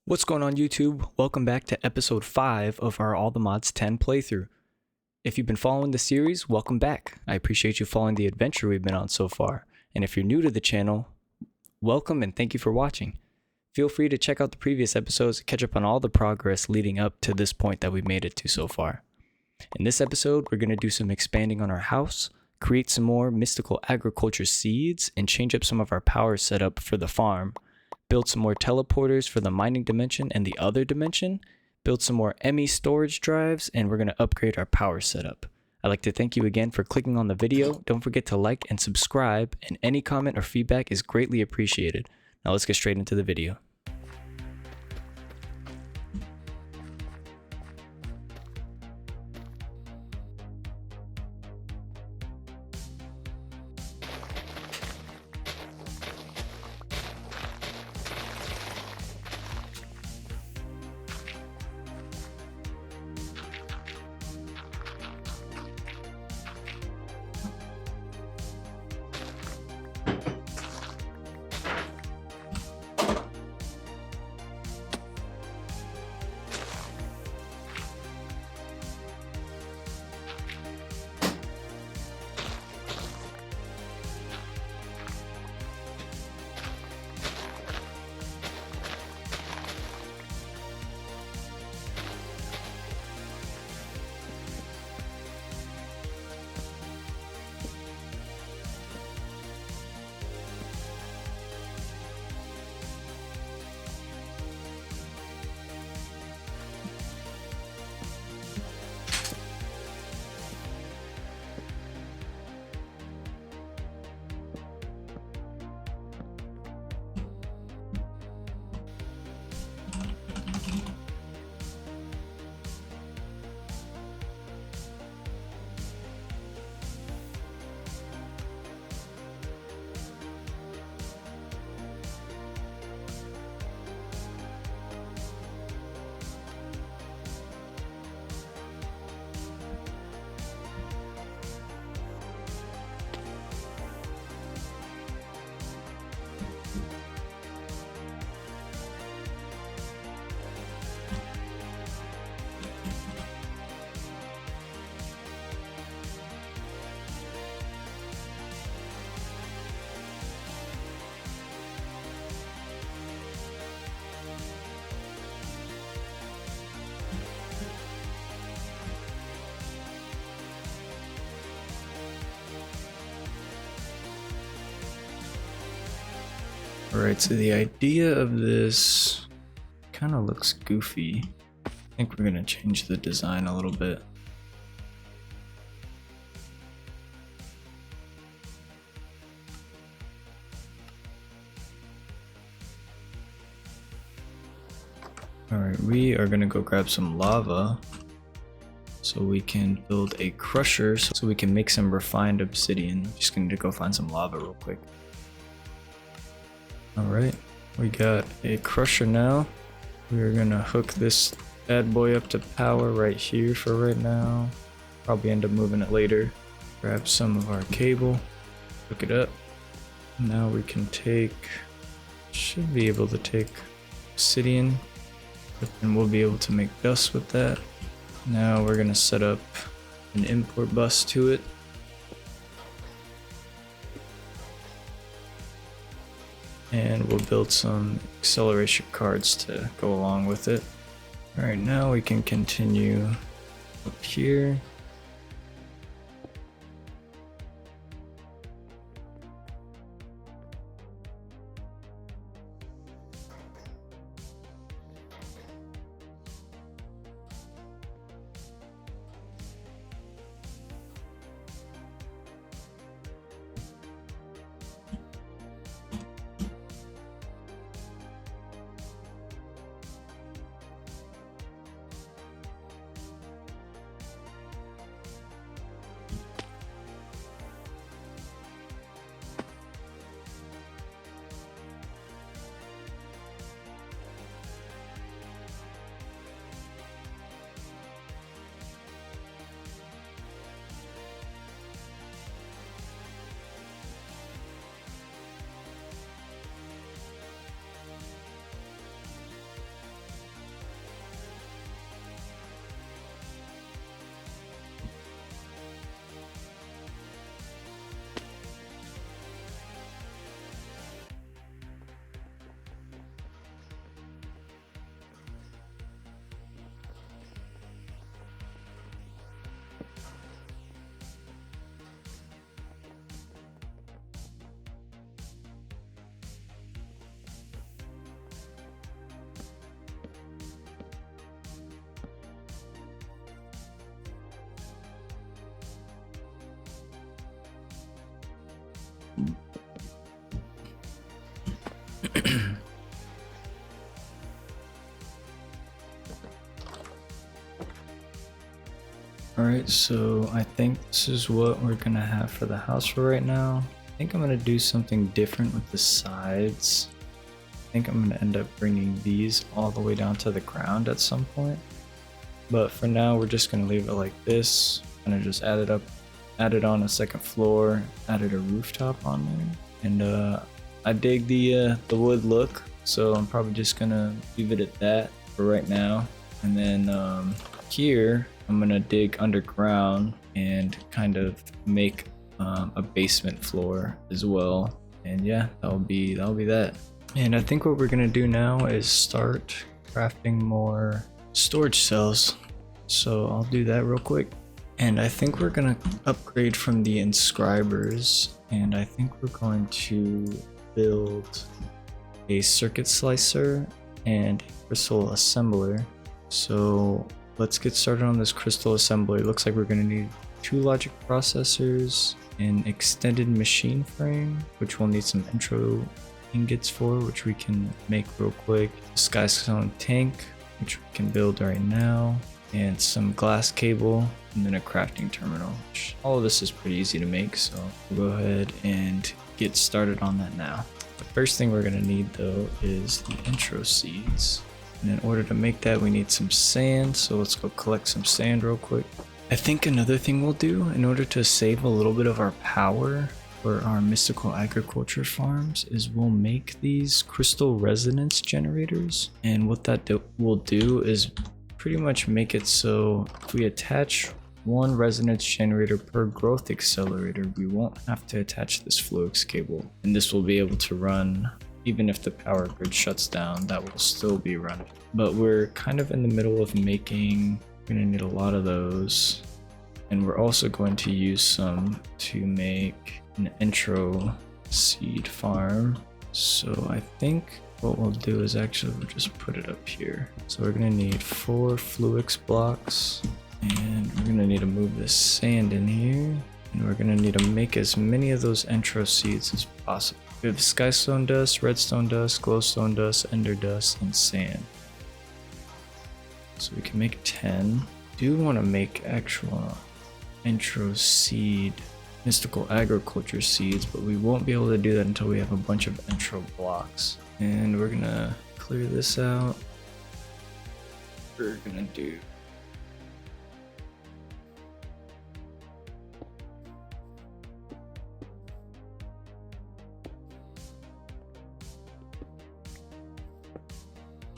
What's going on YouTube? Welcome back to episode 5 of our AlltheMods10 playthrough. If you've been following the series, welcome back. I appreciate you following the adventure we've been on so far. And if you're new to the channel, welcome and thank you for watching. Feel free to check out the previous episodes to catch up on all the progress leading up to this point that we've made it to so far. In this episode, we're going to do some expanding on our house, create some more mystical agriculture seeds, and change up some of our power setup for the farm. Build some more teleporters for the mining dimension and the other dimension, build some more ME storage drives, and we're going to upgrade our power setup. I'd like to thank you again for clicking on the video. Don't forget to like and subscribe, and any comment or feedback is greatly appreciated. Now let's get straight into the video. Alright, so the idea of this kind of looks goofy. I think we're going to change the design a little bit. Alright, we are going to go grab some lava so we can build a crusher so we can make some refined obsidian. Just going to go find some lava real quick. Alright, we got a crusher now. We're gonna hook this bad boy up to power right here for right now. Probably end up moving it later. Grab some of our cable, hook it up. Now we can should be able to take obsidian, and we'll be able to make dust with that. Now we're gonna set up an import bus to it. And we'll build some acceleration cards to go along with it. Alright, now we can continue up here. Alright, so I think this is what we're gonna have for the house for right now. I think I'm gonna do something different with the sides. I think I'm gonna end up bringing these all the way down to the ground at some point. But for now, we're just gonna leave it like this. Gonna just added on a second floor, added a rooftop on there. And I dig the wood look, so I'm probably just gonna leave it at that for right now. And then here, I'm gonna dig underground and kind of make a basement floor as well. And yeah, that'll be that. And I think what we're gonna do now is start crafting more storage cells. So I'll do that real quick. And I think we're gonna upgrade from the inscribers, and I think we're going to build a circuit slicer and a crystal assembler. So let's get started on this crystal assembler. It looks like we're gonna need 2 logic processors, an extended machine frame, which we'll need some intro ingots for, which we can make real quick, a skystone tank, which we can build right now, and some glass cable, and then a crafting terminal. All of this is pretty easy to make, so we'll go ahead and get started on that now. The first thing we're gonna need though is the intro seeds. And in order to make that, we need some sand, so let's go collect some sand real quick. I think another thing we'll do in order to save a little bit of our power for our mystical agriculture farms is we'll make these crystal resonance generators. And what that will do is pretty much make it so if we attach 1 resonance generator per growth accelerator, we won't have to attach this flux cable. And this will be able to run even if the power grid shuts down, that will still be running. But we're kind of in the middle of making, we're gonna need a lot of those. And we're also going to use some to make an intro seed farm. So I think what we'll do is actually we'll just put it up here. So we're gonna need 4 Fluix blocks, and we're gonna need to move this sand in here. And we're gonna need to make as many of those intro seeds as possible. We have skystone dust, redstone dust, glowstone dust, ender dust, and sand. So we can make 10. Do want to make actual intro seed, mystical agriculture seeds, but we won't be able to do that until we have a bunch of intro blocks. And we're gonna clear this out. We're gonna do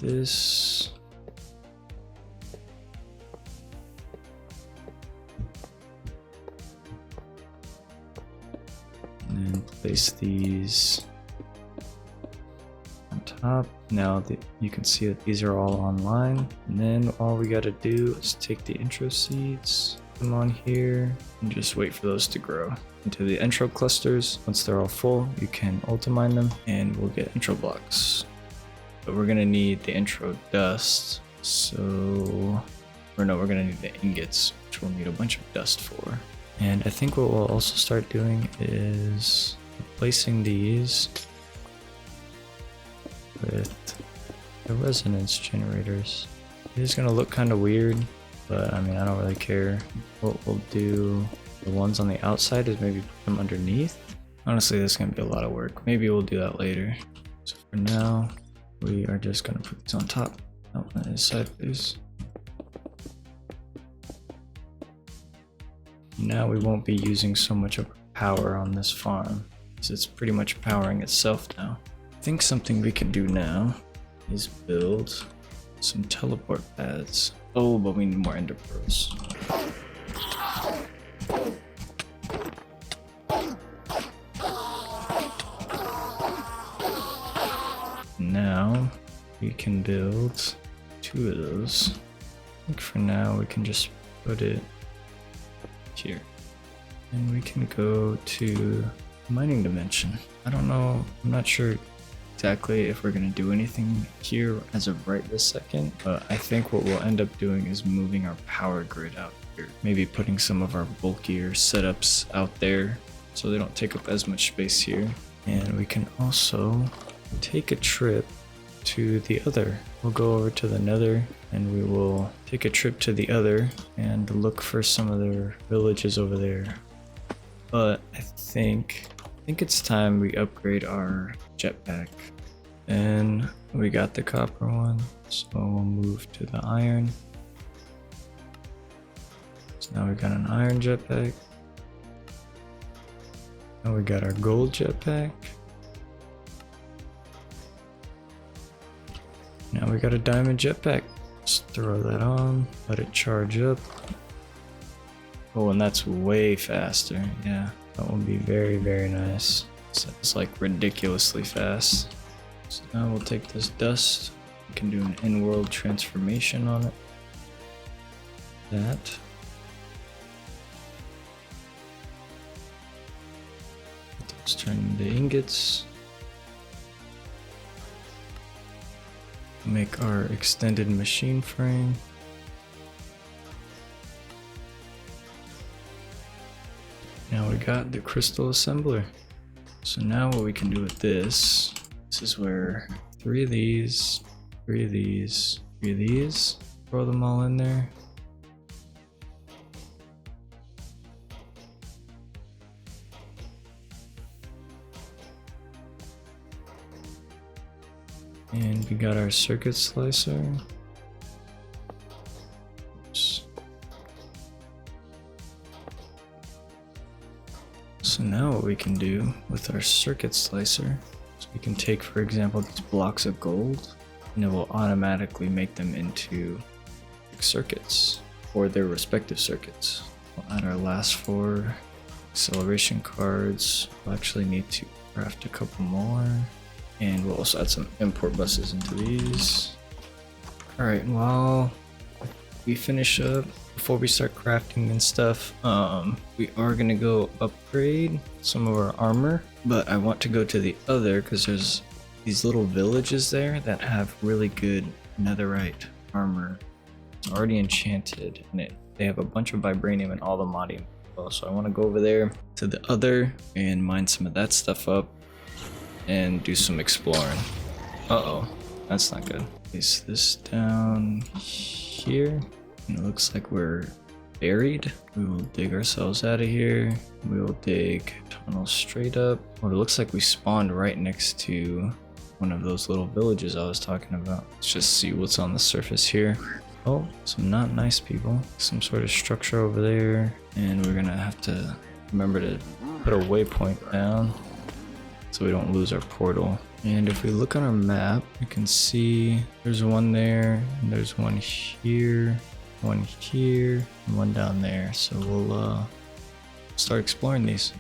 this. And then place these on top. Now you can see that these are all online. And then all we gotta do is take the intro seeds, put them on here, and just wait for those to grow into the intro clusters. Once they're all full, you can AlltheMine them and we'll get intro blocks. But we're gonna need the intro dust, so, or no, we're gonna need the ingots, which we'll need a bunch of dust for. And I think what we'll also start doing is replacing these with the resonance generators. It is gonna look kind of weird, but I mean, I don't really care. What we'll do, the ones on the outside is maybe put them underneath. Honestly, this is gonna be a lot of work. Maybe we'll do that later. So for now, we are just gonna put these on top. Oh, on this side, please. Now we won't be using so much of power on this farm, because it's pretty much powering itself now. I think something we can do now is build some teleport pads. Oh, but we need more ender pearls. Now we can build 2 of those. I think for now we can just put it here. And we can go to mining dimension. I don't know, I'm not sure exactly if we're gonna do anything here as of right this second, but I think what we'll end up doing is moving our power grid out here. Maybe putting some of our bulkier setups out there so they don't take up as much space here. And we can also take a trip to the other. We'll go over to the nether and we will take a trip to the other and look for some of their villages over there. But I think it's time we upgrade our jetpack. And we got the copper one, so we'll move to the iron. So now we got an iron jetpack. Now we got our gold jetpack. Now we got a diamond jetpack. Just throw that on, let it charge up. Oh, and that's way faster. Yeah, that would be very, very nice. So it's like ridiculously fast. So now we'll take this dust. We can do an in-world transformation on it. That. Let's turn into ingots. Make our extended machine frame. Now we got the crystal assembler. So now what we can do with this is where 3 of these, 3 of these, 3 of these, throw them all in there. And we got our circuit slicer. Oops. So now what we can do with our circuit slicer is we can take, for example, these blocks of gold and it will automatically make them into circuits or their respective circuits. We'll add our last 4 acceleration cards. We'll actually need to craft a couple more. And we'll also add some import buses into these. Alright, while we finish up, before we start crafting and stuff, we are gonna go upgrade some of our armor. But I want to go to the other because there's these little villages there that have really good netherite armor. It's already enchanted and they have a bunch of vibranium and AlltheModium. So I want to go over there to the other and mine some of that stuff up and do some exploring. Uh-oh, that's not good. Place this down here. And it looks like we're buried. We will dig ourselves out of here. We will dig tunnels straight up. Oh, it looks like we spawned right next to one of those little villages I was talking about. Let's just see what's on the surface here. Oh, some not nice people. Some sort of structure over there. And we're gonna have to remember to put a waypoint down so we don't lose our portal. And if we look on our map, we can see there's one there, and there's one here, and one down there. So we'll start exploring these.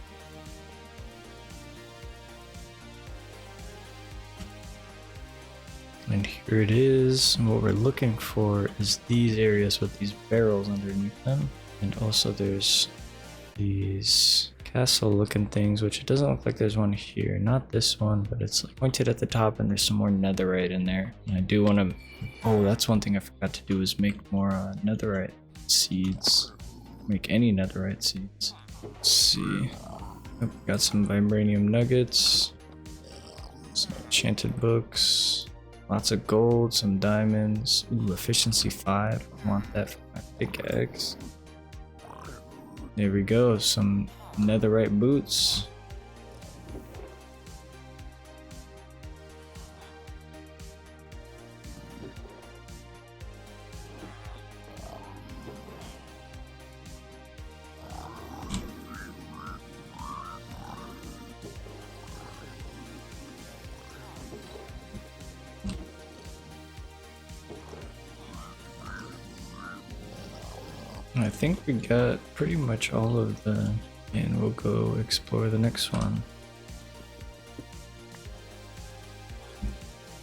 And here it is. And what we're looking for is these areas with these barrels underneath them. And also there's these castle looking things, which it doesn't look like there's one here. Not this one, but it's like pointed at the top and there's some more netherite in there. And I do want to, oh, that's one thing I forgot to do is make more netherite seeds. Make any netherite seeds. Let's see. Oh, got some vibranium nuggets. Some enchanted books. Lots of gold, some diamonds. Ooh, efficiency 5. I want that for my pickaxe. There we go, some netherite boots. I think we got pretty much all of the, and we'll go explore the next one.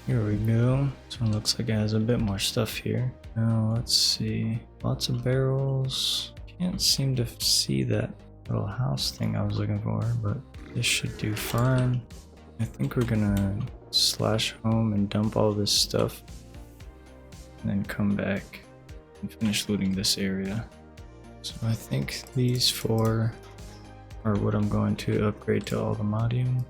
Here we go. This one looks like it has a bit more stuff here. Now let's see. Lots of barrels. Can't seem to see that little house thing I was looking for, but this should do fine. I think we're gonna slash home and dump all this stuff and then come back and finish looting this area. So I think these 4 or what I'm going to upgrade to AlltheModium.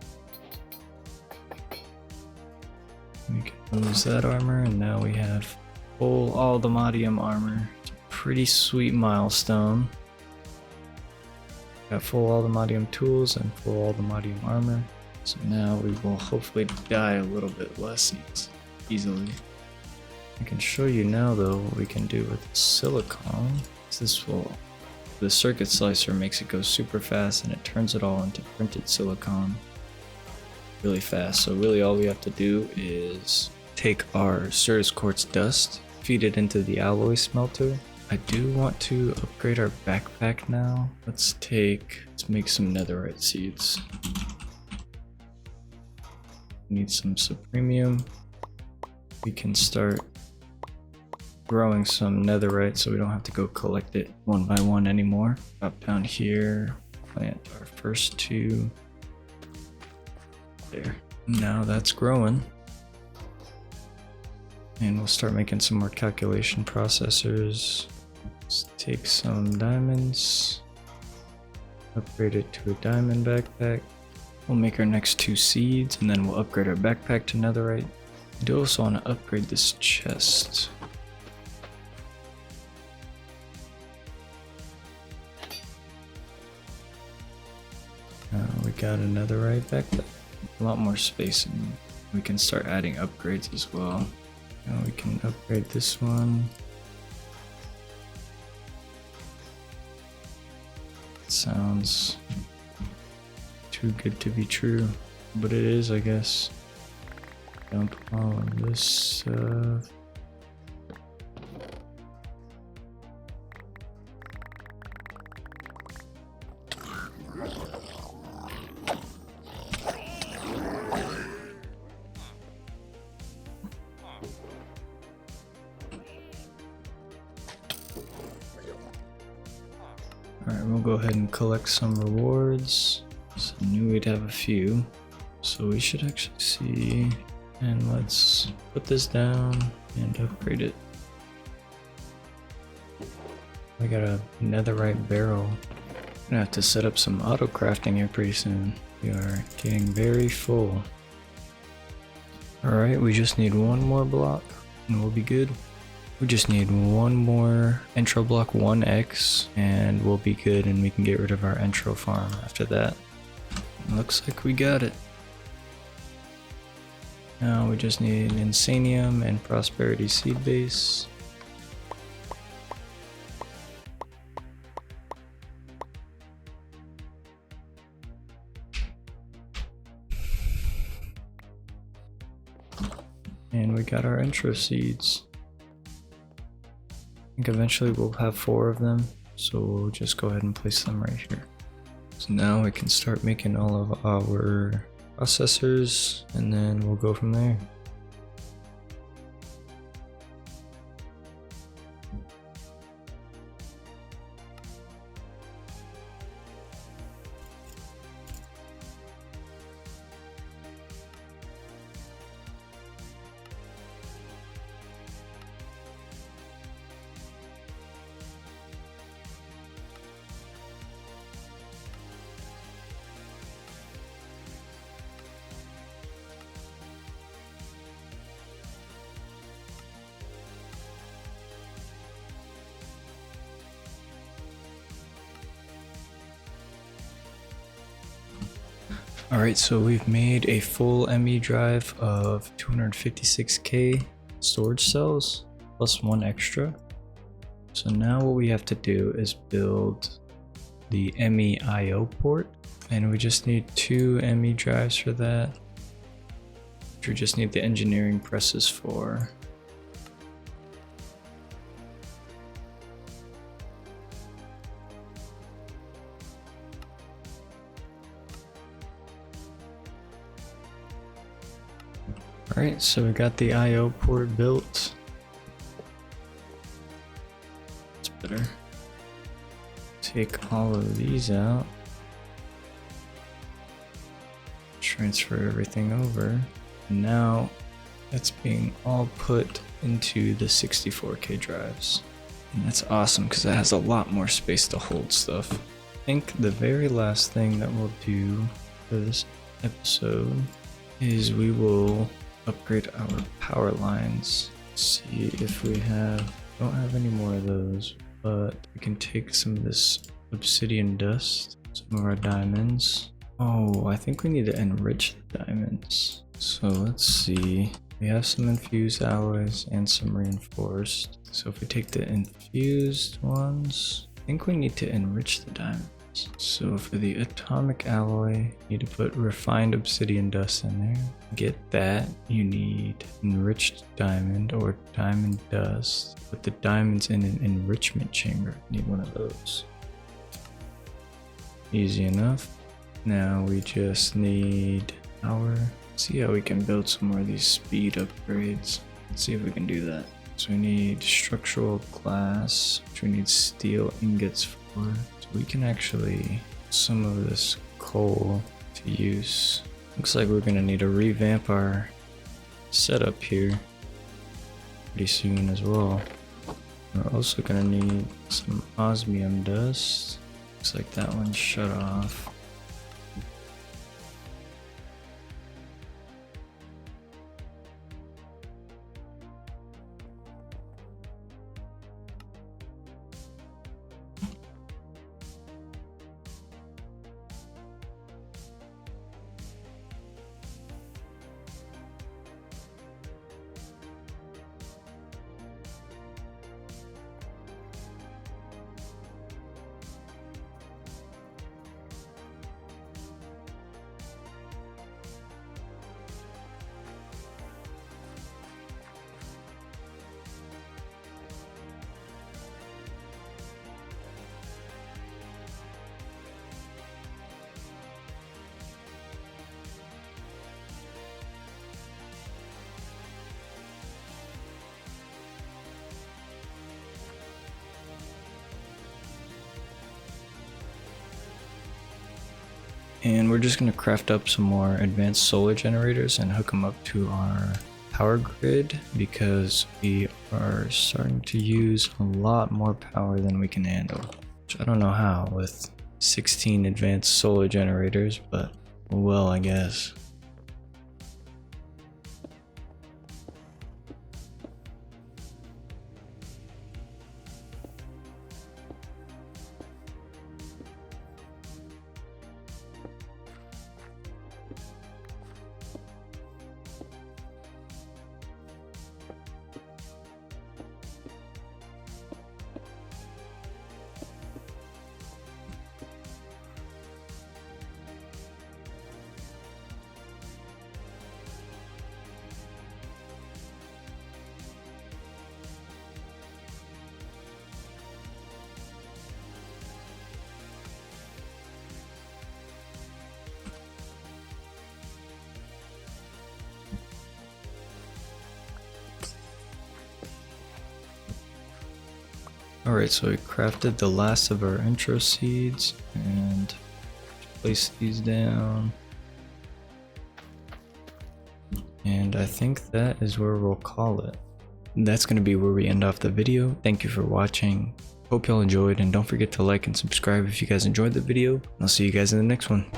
We can lose that armor, and now we have full AlltheModium armor. It's a pretty sweet milestone. Got full AlltheModium tools and full AlltheModium armor. So now we will hopefully die a little bit less easily. I can show you now though what we can do with silicon. The circuit slicer makes it go super fast and it turns it all into printed silicon really fast. So really all we have to do is take our Certus quartz dust, feed it into the alloy smelter. I do want to upgrade our backpack now. Let's make some netherite seeds. Need some supremium. We can start growing some netherite so we don't have to go collect it one by one anymore. Drop down here, plant our first 2. There. Now that's growing. And we'll start making some more calculation processors. Let's take some diamonds, upgrade it to a diamond backpack. We'll make our next 2 seeds and then we'll upgrade our backpack to netherite. I do also want to upgrade this chest. We got a netherite backpack. A lot more space, and we can start adding upgrades as well. Now we can upgrade this one. It sounds too good to be true, but it is, I guess. Dump all of this stuff. Alright, we'll go ahead and collect some rewards. So I knew we'd have a few. So we should actually see. And let's put this down and upgrade it. We got a netherite barrel. I'm gonna have to set up some auto crafting here pretty soon. We are getting very full. Alright, we just need one more block and we'll be good. We just need one more intro block 1x and we'll be good, and we can get rid of our intro farm after that. Looks like we got it. Now we just need Insanium and Prosperity Seed Base. And we got our intro seeds. I think eventually we'll have 4 of them, so we'll just go ahead and place them right here. So now we can start making all of our processors, and then we'll go from there. Alright, so we've made a full ME drive of 256k storage cells, plus 1 extra. So now what we have to do is build the ME IO port, and we just need 2 ME drives for that, which we just need the engineering presses for. Alright, so we got the IO port built. It's better. Take all of these out. Transfer everything over. And now it's being all put into the 64k drives. And that's awesome because it has a lot more space to hold stuff. think the very last thing that we'll do for this episode is we will upgrade our power lines. See if we don't have any more of those, but we can take some of this obsidian dust, some of our diamonds. Oh, I think we need to enrich the diamonds. So let's see. We have some infused alloys and some reinforced. So if we take the infused ones, I think we need to enrich the diamonds. So for the atomic alloy, you need to put refined obsidian dust in there. Get that, you need enriched diamond or diamond dust. Put the diamonds in an enrichment chamber. Need one of those. Easy enough. Now we just need our... See how we can build some more of these speed upgrades. Let's see if we can do that. So we need structural glass, which we need steel ingots for. So we can actually some of this coal to use. Looks like we're gonna need to revamp our setup here pretty soon as well. We're also gonna need some osmium dust. Looks like that one's shut off. And we're just going to craft up some more advanced solar generators and hook them up to our power grid because we are starting to use a lot more power than we can handle. Which I don't know how with 16 advanced solar generators, but well, I guess. Alright, so we crafted the last of our intro seeds and place these down. And I think that is where we'll call it. That's going to be where we end off the video. Thank you for watching. Hope y'all enjoyed, and don't forget to like and subscribe if you guys enjoyed the video. I'll see you guys in the next one.